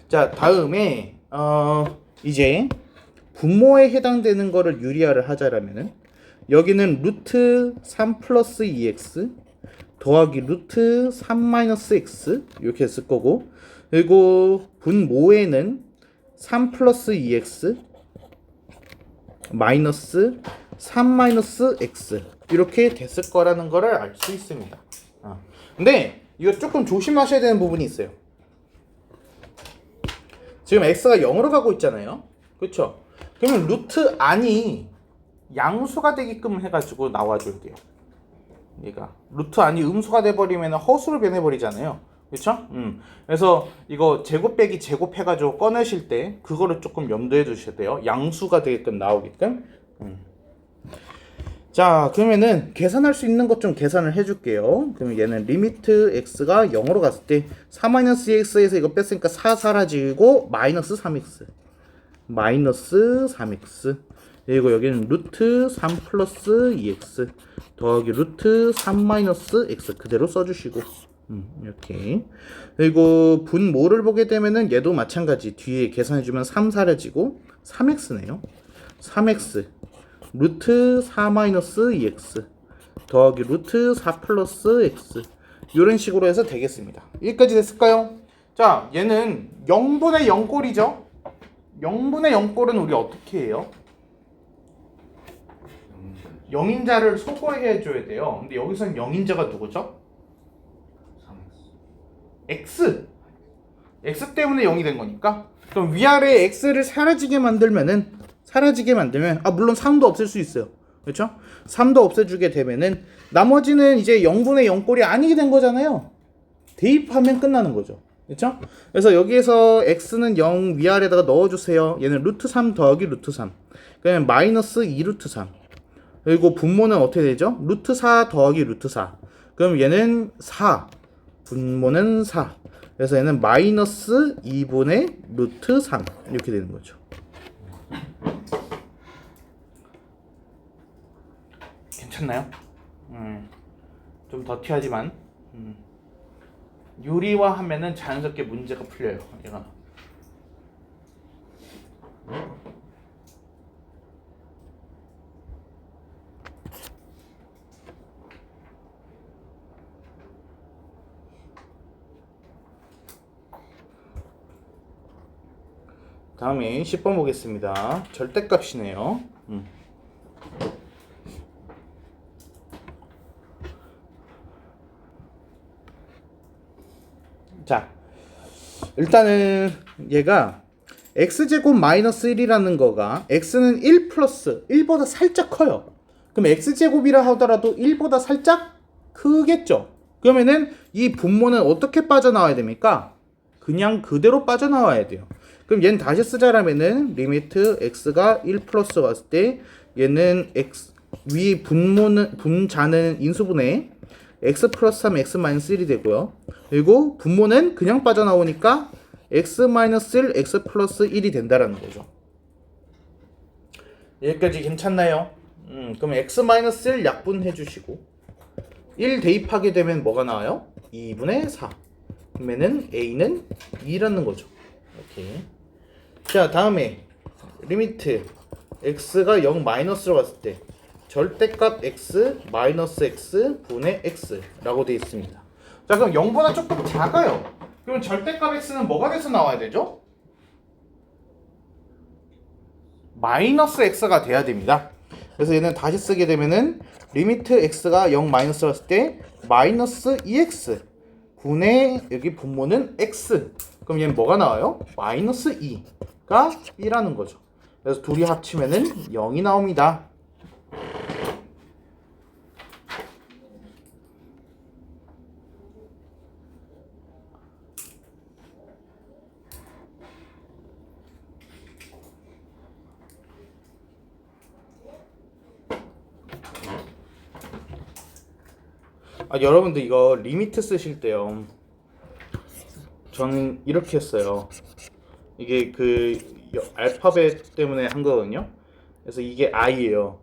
자, 다음에 이제 분모에 해당되는 거를 유리화를 하자라면은 여기는 루트 3 플러스 2x 더하기 루트 3 마이너스 x 이렇게 했을 거고, 그리고 분모에는 3 플러스 2x 마이너스 3 마이너스 x 이렇게 됐을 거라는 거를 알 수 있습니다. 근데 이거 조금 조심하셔야 되는 부분이 있어요. 지금 x가 0으로 가고 있잖아요. 그렇죠? 그러면 루트 안이 양수가 되게끔 해가지고 나와줘야 돼요. 얘가 루트 안이 음수가 돼버리면 허수로 변해버리잖아요. 그렇죠? 그래서 이거 제곱 빼기 제곱 해가지고 꺼내실 때 그거를 조금 염두에 두셔야 돼요. 양수가 되게끔 나오게끔. 자, 그러면은 계산할 수 있는 것 좀 계산을 해줄게요. 그러면 얘는 리미트 x가 0으로 갔을 때 4-2x에서 이거 뺐으니까 4 사라지고 마이너스 3x 마이너스 3x 그리고 여기는 루트 3 플러스 2x 더하기 루트 3 마이너스 x 그대로 써주시고 이렇게. 그리고 분모를 보게 되면은 얘도 마찬가지 뒤에 계산해주면 3 사라지고 3x네요. 3x 루트 4 마이너스 2x 더하기 루트 4 플러스 x 이런 식으로 해서 되겠습니다. 여기까지 됐을까요? 자, 얘는 0분의 0꼴이죠. 0분의 0꼴은 우리 어떻게 해요? 0인자를 소거해줘야 돼요. 근데 여기서는 0인자가 누구죠? x 때문에 0이 된 거니까, 그럼 위아래 x를 사라지게 만들면 물론 3도 없앨 수 있어요. 그렇죠? 3도 없애주게 되면은 나머지는 이제 0분의 0꼴이 아니게 된 거잖아요. 대입하면 끝나는 거죠. 그렇죠? 그래서 여기에서 x는 0 위아래다가 넣어주세요. 얘는 루트 3 더하기 루트 3 그러면 마이너스 2 루트 3 그리고 분모는 어떻게 되죠? 루트 4 더하기 루트 4 그럼 얘는 4 분모는 4 그래서 얘는 마이너스 2분의 루트 3 이렇게 되는 거죠. 괜찮나요? 좀 더티하지만 유리화하면은 자연스럽게 문제가 풀려요. 얘가. 다음에 10번 보겠습니다. 절대값이네요. 자, 일단은 얘가 x제곱 마이너스 1이라는 거가 x는 1 플러스 1보다 살짝 커요. 그럼 x제곱이라 하더라도 1보다 살짝 크겠죠. 그러면은 이 분모는 어떻게 빠져나와야 됩니까? 그냥 그대로 빠져나와야 돼요. 그럼 얘는 다시 쓰자라면은 리미트 x가 1 플러스 왔을 때 얘는 x 위 분자는 인수분해 x 플러스 3 x 마이너스 1이 되고요. 그리고 분모는 그냥 빠져나오니까 x 마이너스 1 x 플러스 1이 된다라는 거죠. 여기까지 괜찮나요? 그럼 x 마이너스 1 약분해 주시고 1 대입하게 되면 뭐가 나와요? 2분의 4. 그러면은 a는 2라는 거죠. 이렇게. 자, 다음에 리미트 x가 0 마이너스로 갔을 때 절대값 x 마이너스 x 분의 x라고 되어 있습니다. 자, 그럼 0보다 조금 작아요. 그럼 절대값 x는 뭐가 돼서 나와야 되죠? 마이너스 x가 돼야 됩니다. 그래서 얘는 다시 쓰게 되면은 리미트 x가 0 마이너스로 갔을 때 마이너스 2x 분의 여기 분모는 x. 그럼 얘는 뭐가 나와요? 마이너스 2가 1라는 거죠. 그래서 둘이 합치면은 0이 나옵니다. 여러분들 이거 리미트 쓰실 때요. 저는 이렇게 했어요. 이게 그 알파벳 때문에 한 거거든요. 그래서 이게 i예요.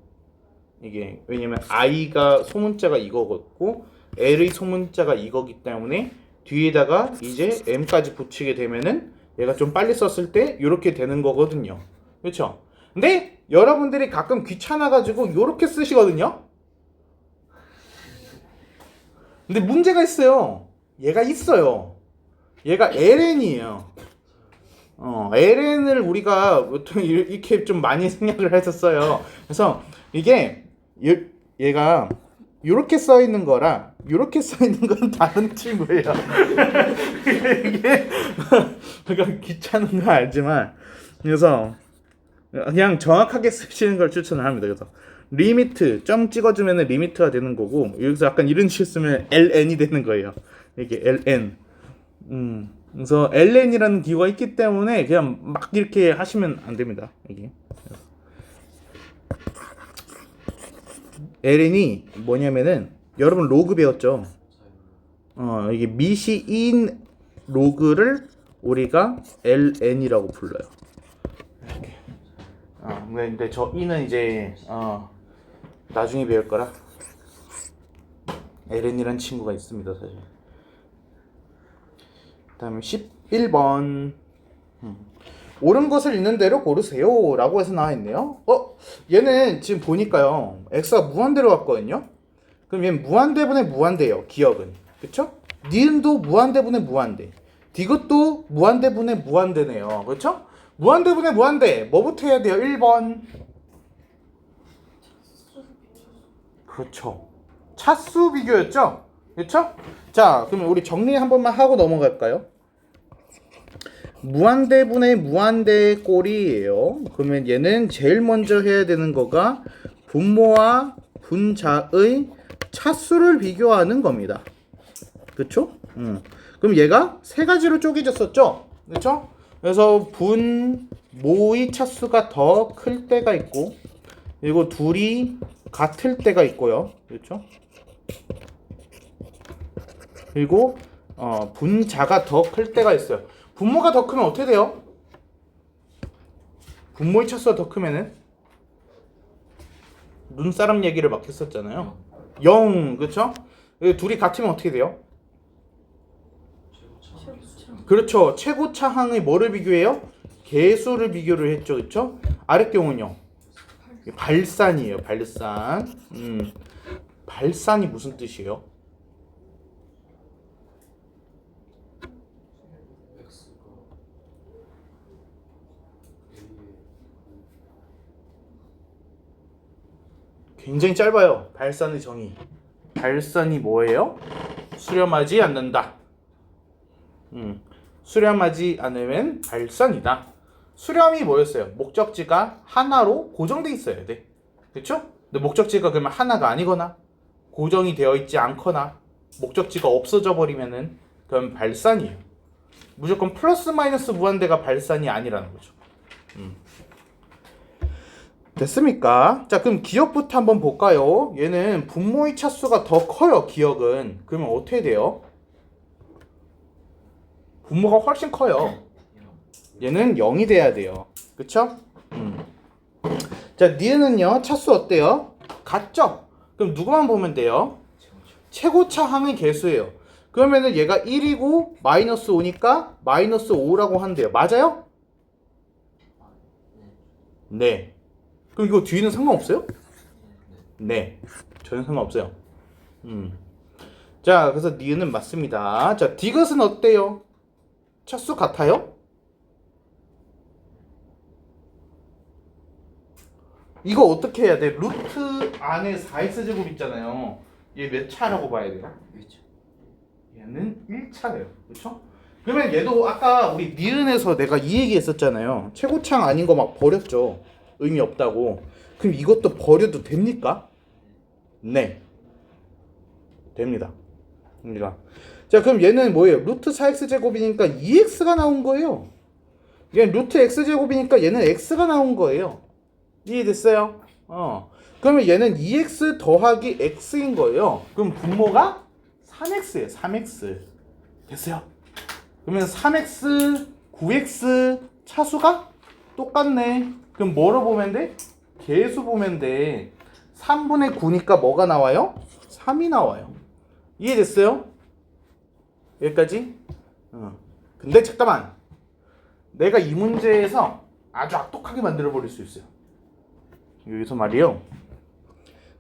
이게 왜냐면 i가 소문자가 이거고 l의 소문자가 이거기 때문에 뒤에다가 이제 m까지 붙이게 되면은 얘가 좀 빨리 썼을 때 이렇게 되는 거거든요. 그렇죠? 근데 여러분들이 가끔 귀찮아가지고 이렇게 쓰시거든요. 근데 문제가 있어요. 얘가 있어요. 얘가 ln이에요. ln을 우리가 보통 이렇게 좀 많이 생각을 했었어요. 그래서 이게 얘가 이렇게 써 있는 거랑 이렇게 써 있는 건 다른 친구예요. 이게 그러니까 귀찮은 거 알지만 그래서 그냥 정확하게 쓰시는 걸 추천합니다. 그래서 리미트 점 찍어주면 리미트가 되는 거고 여기서 약간 이런 식으로 쓰면 ln이 되는 거예요. 이게 ln. 그래서 ln이라는 기호가 있기 때문에 그냥 막 이렇게 하시면 안 됩니다. 이게 ln이 뭐냐면은 여러분 로그 배웠죠? 이게 미시인 로그를 우리가 ln이라고 불러요. 이렇게. 근데 저 e는 이제 나중에 배울 거라. ln이라는 친구가 있습니다, 사실. 그다음에 11번. 옳은 것을 있는 대로 고르세요 라고 해서 나와있네요. 얘는 지금 보니까요 x가 무한대로 갔거든요. 그럼 얘는 무한대분의 무한대예요. 기억은. 그쵸? 니은도 무한대분의 무한대, 디귿도 무한대분의 무한대네요. 그쵸? 무한대분의 무한대 뭐부터 해야 돼요? 1번. 그렇죠. 차수 비교였죠? 그쵸? 자, 그럼 우리 정리 한 번만 하고 넘어갈까요? 무한대분의 무한대 꼴이에요. 그러면 얘는 제일 먼저 해야 되는 거가 분모와 분자의 차수를 비교하는 겁니다. 그쵸? 그럼 얘가 세 가지로 쪼개졌었죠? 그쵸? 그래서 분모의 차수가 더 클 때가 있고 그리고 둘이 같을 때가 있고요. 그렇죠? 그리고 분자가 더 클 때가 있어요. 분모가 더 크면 어떻게 돼요? 분모의 차수가 더 크면은 눈사람 얘기를 막 했었잖아요. 0, 그쵸? 여기 둘이 같으면 어떻게 돼요? 최고차. 그렇죠. 최고차항의 뭐를 비교해요? 개수를 비교를 했죠. 그렇죠? 아래 경우는요. 발산이에요. 발산. 발산이 무슨 뜻이에요? 굉장히 짧아요. 발산의 정의. 발산이 뭐예요? 수렴하지 않는다. 수렴하지 않으면 발산이다. 수렴이 뭐였어요? 목적지가 하나로 고정돼 있어야 돼. 그렇죠? 근데 목적지가 그러면 하나가 아니거나 고정이 되어 있지 않거나 목적지가 없어져 버리면은 그건 발산이에요. 무조건 플러스 마이너스 무한대가 발산이 아니라는 거죠. 됐습니까? 자, 그럼 기억부터 한번 볼까요? 얘는 분모의 차수가 더 커요. 기억은. 그러면 어떻게 돼요? 분모가 훨씬 커요. 얘는 0이 돼야 돼요. 그쵸? 자, 니은은요, 차수 어때요? 같죠? 그럼 누구만 보면 돼요? 최고차항의 개수예요. 그러면은 얘가 1이고 마이너스 5니까 마이너스 5라고 한대요. 맞아요? 네. 그럼 이거 뒤는 상관없어요? 네. 전혀 상관없어요. 자, 그래서 니은은 맞습니다. 자, 디귿은 어때요? 차수 같아요? 이거 어떻게 해야 돼? 루트 안에 4x제곱 있잖아요. 얘 몇 차라고 봐야 돼요? 얘는 1차래요. 그렇죠? 그러면 얘도 아까 우리 니은에서 내가 이 얘기 했었잖아요. 최고차항 아닌 거 막 버렸죠. 의미 없다고. 그럼 이것도 버려도 됩니까? 네. 됩니다. 자, 그럼 얘는 뭐예요? 루트 4x제곱이니까 2x가 나온 거예요. 얘는 루트 x제곱이니까 얘는 x가 나온 거예요. 이해됐어요? 그러면 얘는 2x 더하기 x인 거예요. 그럼 분모가 3x예요. 3x. 됐어요? 그러면 3x, 9x 차수가 똑같네. 그럼 뭐로 보면 돼? 개수 보면 돼. 3분의 9니까 뭐가 나와요? 3이 나와요. 이해됐어요? 여기까지? 근데 잠깐만. 내가 이 문제에서 아주 악독하게 만들어 버릴 수 있어요. 여기서 말이요.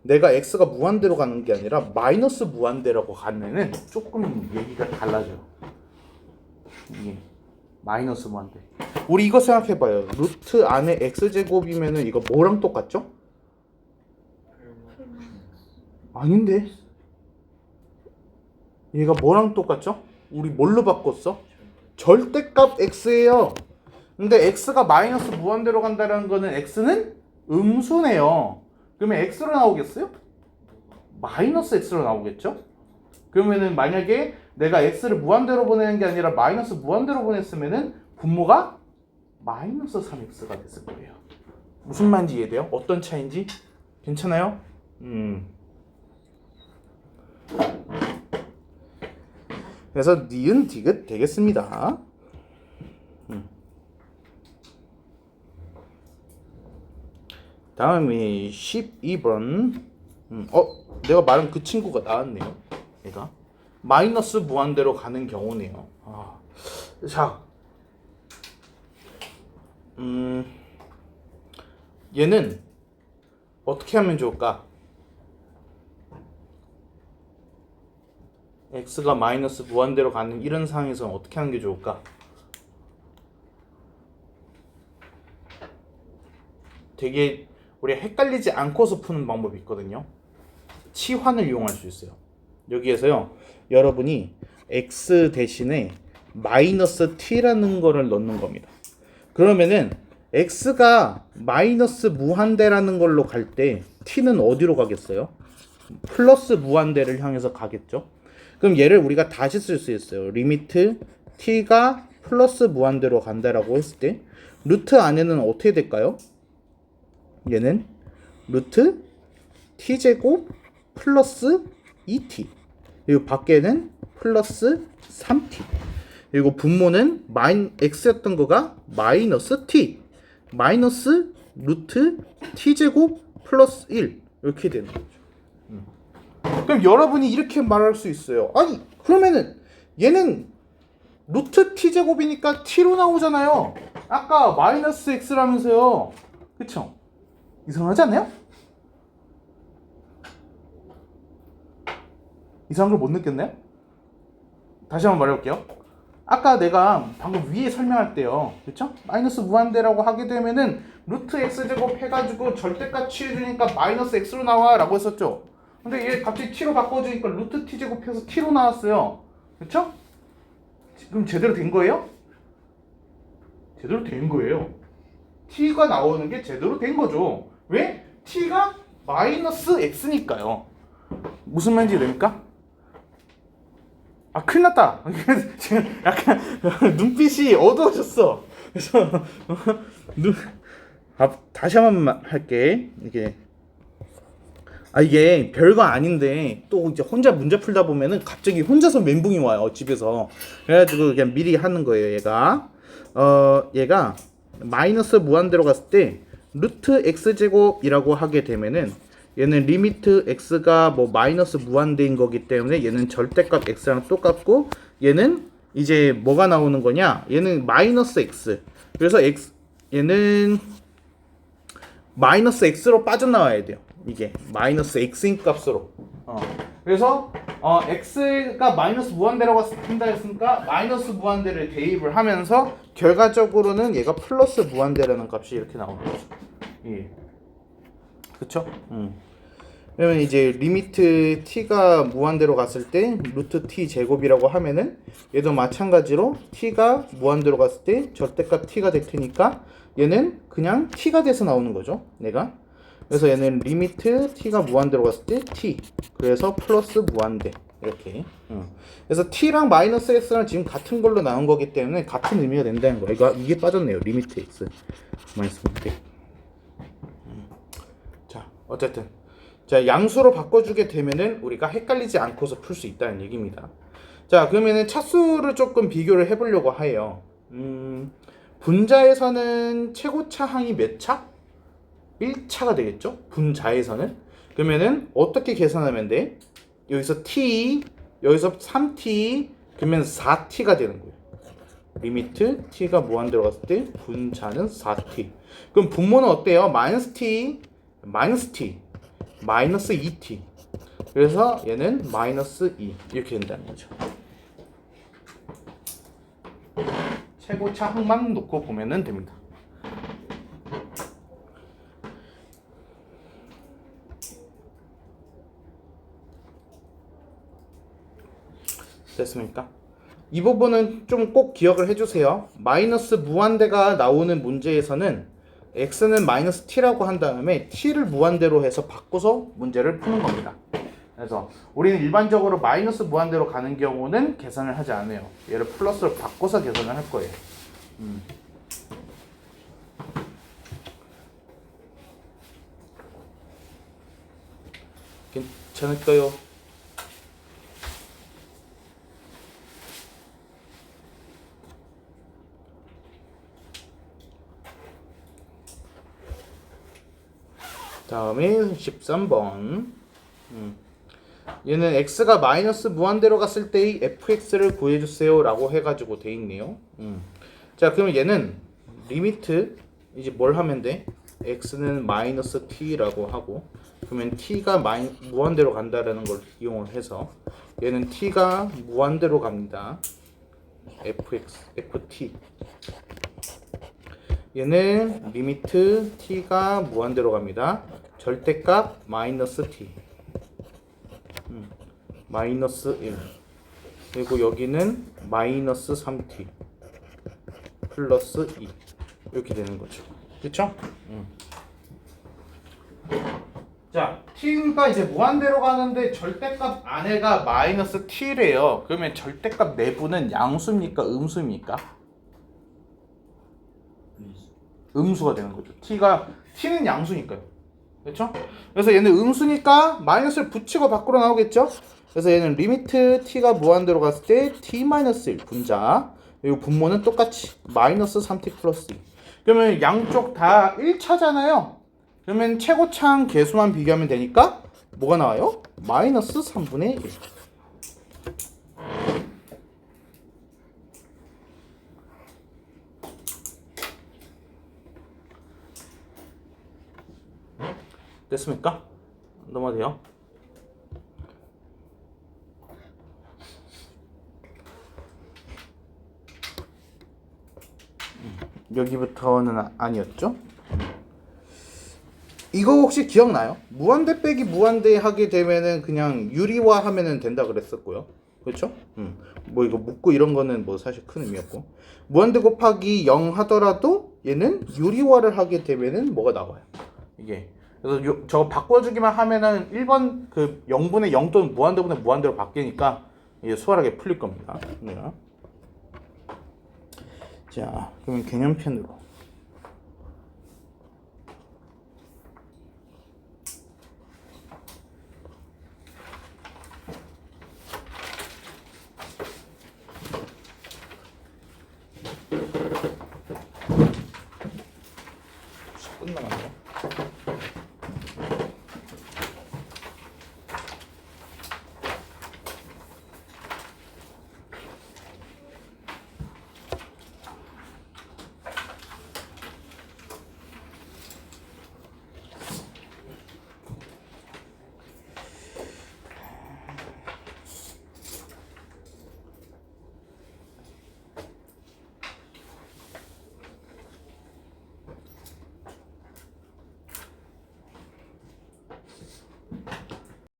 내가 x가 무한대로 가는 게 아니라 마이너스 무한대라고 가면은 조금 얘기가 달라져요. 이게 마이너스 무한대. 우리 이거 생각해봐요. 루트 안에 x제곱이면은 이거 뭐랑 똑같죠? 아닌데. 얘가 뭐랑 똑같죠? 우리 뭘로 바꿨어? 절대값 x예요. 근데 x가 마이너스 무한대로 간다는 거는 x는 음수네요. 그러면 x로 나오겠어요? 마이너스 x로 나오겠죠? 그러면은 만약에 내가 x를 무한대로 보내는 게 아니라 마이너스 무한대로 보냈으면은 분모가 마이너스 3x가 됐을 거예요. 무슨 말인지 이해돼요? 어떤 차인지? 괜찮아요? 그래서 니은 디귿 되겠습니다. 다음이 12번. 내가 말한 그 친구가 나왔네요. 얘가 마이너스 무한대로 가는 경우네요. 자, 얘는 어떻게 하면 좋을까? x가 마이너스 무한대로 가는 이런 상황에서는 어떻게 하는 게 좋을까? 되게 우리 헷갈리지 않고서 푸는 방법이 있거든요. 치환을 이용할 수 있어요. 여기에서요, 여러분이 x 대신에 마이너스 t라는 거를 넣는 겁니다. 그러면은 x가 마이너스 무한대라는 걸로 갈 때 t는 어디로 가겠어요? 플러스 무한대를 향해서 가겠죠. 그럼 얘를 우리가 다시 쓸 수 있어요. 리미트 t가 플러스 무한대로 간다라고 했을 때 루트 안에는 어떻게 될까요? 얘는 루트 t제곱 플러스 2t, 그리고 밖에는 플러스 3t, 그리고 분모는 x였던 거가 마이너스 t, 마이너스 루트 t제곱 플러스 1 이렇게 되는 거죠. 그럼 여러분이 이렇게 말할 수 있어요. 아니 그러면은 얘는 루트 t제곱이니까 t로 나오잖아요. 아까 마이너스 x라면서요. 그쵸? 이상하지 않나요? 이상한 걸 못 느꼈나요? 다시 한번 말해볼게요. 아까 내가 방금 위에 설명할 때요. 그쵸? 마이너스 무한대라고 하게 되면은 루트 x제곱 해가지고 절대값 취해주니까 마이너스 x로 나와 라고 했었죠. 근데 얘 갑자기 t로 바꿔주니까 루트 t제곱 해서 t로 나왔어요. 그쵸? 지금 제대로 된 거예요? 제대로 된 거예요. t가 나오는 게 제대로 된 거죠. 왜? t가 마이너스 x니까요. 무슨 말인지 됩니까? 아 큰일 났다. 지금 약간 눈빛이 어두워졌어. 그래서 다시 한번 할게. 이게 별거 아닌데 또 이제 혼자 문제 풀다 보면은 갑자기 혼자서 멘붕이 와요 집에서. 그래가지고 그냥 미리 하는 거예요. 얘가 마이너스 무한대로 갔을 때 루트 x제곱이라고 하게 되면은 얘는 리미트 x가 뭐 마이너스 무한대인 거기 때문에 얘는 절대값 x랑 똑같고 얘는 이제 뭐가 나오는 거냐? 얘는 마이너스 x. 그래서 얘는 마이너스 x로 빠져나와야 돼요. 이게 마이너스 x인 값으로. 그래서 x가 마이너스 무한대라고 한다 했으니까 마이너스 무한대를 대입을 하면서 결과적으로는 얘가 플러스 무한대라는 값이 이렇게 나오는 거죠. 예. 그쵸? 그러면 이제 리미트 t가 무한대로 갔을 때 루트 t 제곱이라고 하면은 얘도 마찬가지로 t가 무한대로 갔을 때 절대값 t가 될 테니까 얘는 그냥 t가 돼서 나오는 거죠. 내가. 그래서 얘는 리미트 t가 무한대로 갔을 때 t. 그래서 플러스 무한대. 이렇게. 그래서 t랑 마이너스 x랑 지금 같은 걸로 나온 거기 때문에 같은 의미가 된다는 거예요. 이게 빠졌네요. 리미트 x 마이너스 무한대. 자, 어쨌든 자, 양수로 바꿔주게 되면은 우리가 헷갈리지 않고서 풀 수 있다는 얘기입니다. 자, 그러면은 차수를 조금 비교를 해보려고 해요. 분자에서는 최고차 항이 몇 차? 1차가 되겠죠? 분자에서는. 그러면은 어떻게 계산하면 돼? 여기서 t, 여기서 3t, 그러면 4t가 되는 거예요. 리미트 t가 무한대로 갔을 때 분자는 4t. 그럼 분모는 어때요? 마이너스 t, 마이너스 t. 마이너스 2t. 그래서 얘는 마이너스 2 이렇게 된다는 거죠. 최고차 항만 놓고 보면 됩니다. 됐습니까? 이 부분은 좀 꼭 기억을 해주세요. 마이너스 무한대가 나오는 문제에서는 x는 마이너스 t라고 한 다음에 t를 무한대로 해서 바꿔서 문제를 푸는 겁니다. 그래서 우리는 일반적으로 마이너스 무한대로 가는 경우는 계산을 하지 않아요. 얘를 플러스로 바꿔서 계산을 할 거예요. 괜찮을까요? 다음에 13번. 얘는 x가 마이너스 무한대로 갔을 때의 fx를 구해주세요 라고 해가지고 돼 있네요. 자, 그러면 얘는 리미트 이제 뭘 하면 돼? x는 마이너스 t라고 하고, 그러면 t가 무한대로 간다라는 걸 이용을 해서 얘는 t가 무한대로 갑니다. ft. 얘는 리미트 t가 무한대로 갑니다. 절대값 마이너스 t. 마이너스 1. 그리고 여기는 마이너스 3t 플러스 2 이렇게 되는 거죠. 그쵸? 자, t가 이제 무한대로 가는데 절대값 안에가 마이너스 t래요. 그러면 절대값 내부는 양수입니까? 음수입니까? 음수가 되는 거죠. t는 양수니까요. 그렇죠? 그래서 얘는 음수니까 마이너스를 붙이고 밖으로 나오겠죠? 그래서 얘는 리미트 t가 무한대로 갔을 때 t-1 분자, 그리고 분모는 똑같이 마이너스 3t 플러스 2. 그러면 양쪽 다 1차잖아요. 그러면 최고차항 개수만 비교하면 되니까 뭐가 나와요? 마이너스 3분의 1. 됐습니까? 넘어가도 돼요. 여기부터는 아니었죠? 이거 혹시 기억나요? 무한대 빼기 무한대 하게 되면은 그냥 유리화 하면은 된다 그랬었고요. 그렇죠? 뭐 이거 묶고 이런 거는 뭐 사실 큰 의미였고, 무한대 곱하기 0 하더라도 얘는 유리화를 하게 되면은 뭐가 나와요? 이게 그래서 저거 바꿔주기만 하면은 1번 그 0분의 0 또는 무한대분의 무한대로 바뀌니까 이게 수월하게 풀릴 겁니다. 네. 자, 그러면 개념편으로.